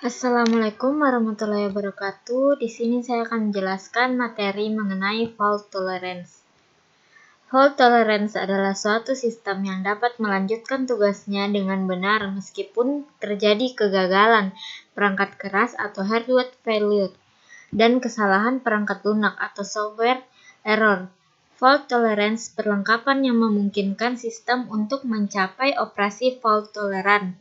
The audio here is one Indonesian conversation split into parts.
Assalamualaikum warahmatullahi wabarakatuh. Di sini saya akan menjelaskan materi mengenai fault tolerance. Fault tolerance adalah suatu sistem yang dapat melanjutkan tugasnya dengan benar meskipun terjadi kegagalan perangkat keras atau hardware failure dan kesalahan perangkat lunak atau software error. Fault tolerance perlengkapan yang memungkinkan sistem untuk mencapai operasi fault tolerant.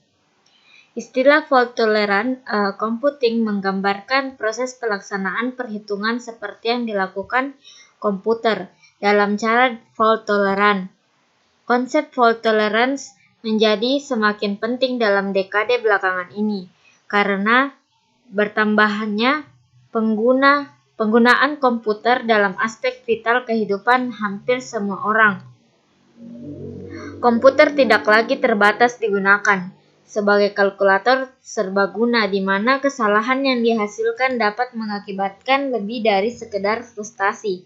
Istilah fault tolerant computing menggambarkan proses pelaksanaan perhitungan seperti yang dilakukan komputer dalam cara fault tolerant. Konsep fault tolerance menjadi semakin penting dalam dekade belakangan ini karena bertambahnya penggunaan komputer dalam aspek vital kehidupan hampir semua orang. Komputer tidak lagi terbatas digunakan sebagai kalkulator serbaguna di mana kesalahan yang dihasilkan dapat mengakibatkan lebih dari sekedar frustasi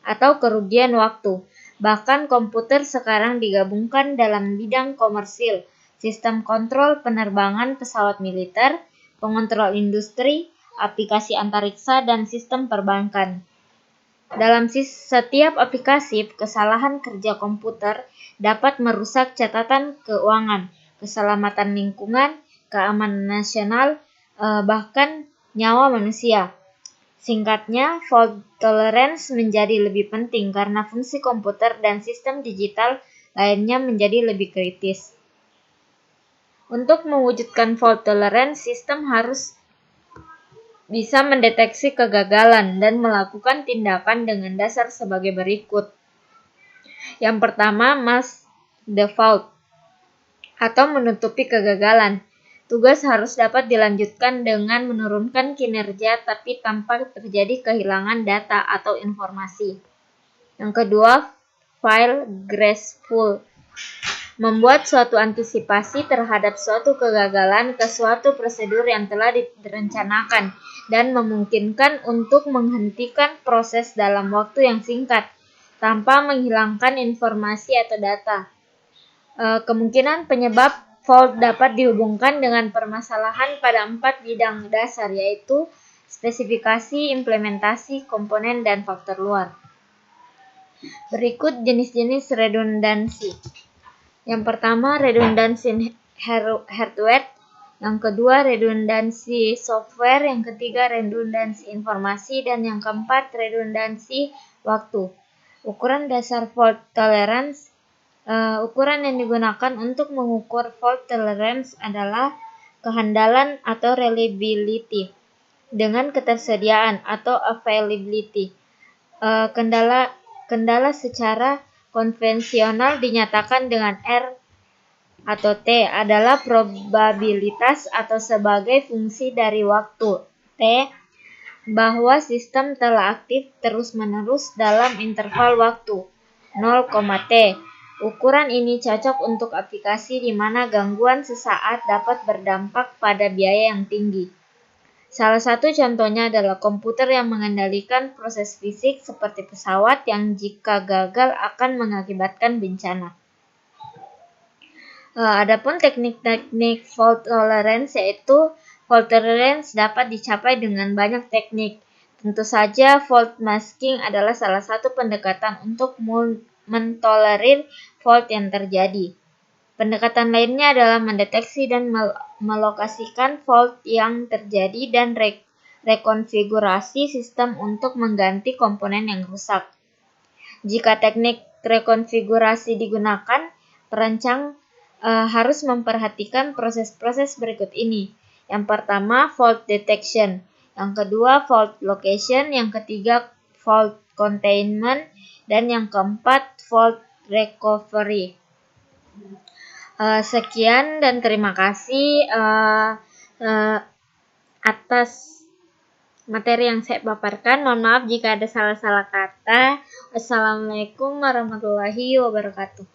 atau kerugian waktu. Bahkan komputer sekarang digabungkan dalam bidang komersil, sistem kontrol penerbangan pesawat militer, pengontrol industri, aplikasi antariksa, dan sistem perbankan. Dalam setiap aplikasi, kesalahan kerja komputer dapat merusak catatan keuangan, keselamatan lingkungan, keamanan nasional, bahkan nyawa manusia. Singkatnya, fault tolerance menjadi lebih penting karena fungsi komputer dan sistem digital lainnya menjadi lebih kritis. Untuk mewujudkan fault tolerance, sistem harus bisa mendeteksi kegagalan dan melakukan tindakan dengan dasar sebagai berikut. Yang pertama, mask the fault atau menutupi kegagalan. Tugas harus dapat dilanjutkan dengan menurunkan kinerja tapi tanpa terjadi kehilangan data atau informasi. Yang kedua, file graceful. Membuat suatu antisipasi terhadap suatu kegagalan ke suatu prosedur yang telah direncanakan dan memungkinkan untuk menghentikan proses dalam waktu yang singkat tanpa menghilangkan informasi atau data. Kemungkinan penyebab fault dapat dihubungkan dengan permasalahan pada 4 bidang dasar, yaitu spesifikasi, implementasi, komponen, dan faktor luar. Berikut jenis-jenis redundansi. Yang pertama, redundansi hardware. Yang kedua, redundansi software. Yang ketiga, redundansi informasi. Dan yang keempat, redundansi waktu. Ukuran dasar fault tolerance. Ukuran yang digunakan untuk mengukur fault tolerance adalah kehandalan atau reliability dengan ketersediaan atau availability. Kendala secara konvensional dinyatakan dengan R atau T adalah probabilitas atau sebagai fungsi dari waktu T bahwa sistem telah aktif terus-menerus dalam interval waktu 0, T. Ukuran ini cocok untuk aplikasi di mana gangguan sesaat dapat berdampak pada biaya yang tinggi. Salah satu contohnya adalah komputer yang mengendalikan proses fisik seperti pesawat yang jika gagal akan mengakibatkan bencana. Adapun teknik-teknik fault tolerance yaitu fault tolerance dapat dicapai dengan banyak teknik. Tentu saja fault masking adalah salah satu pendekatan untuk mentolerir fault yang terjadi. Pendekatan lainnya adalah mendeteksi dan melokasikan fault yang terjadi dan rekonfigurasi sistem untuk mengganti komponen yang rusak. Jika teknik rekonfigurasi digunakan, perancang harus memperhatikan proses-proses berikut ini. Yang pertama, fault detection. Yang kedua, fault location. Yang ketiga, fault containment. Dan yang keempat, fault recovery. Sekian dan terima kasih atas materi yang saya paparkan. Mohon maaf jika ada salah-salah kata. Assalamualaikum warahmatullahi wabarakatuh.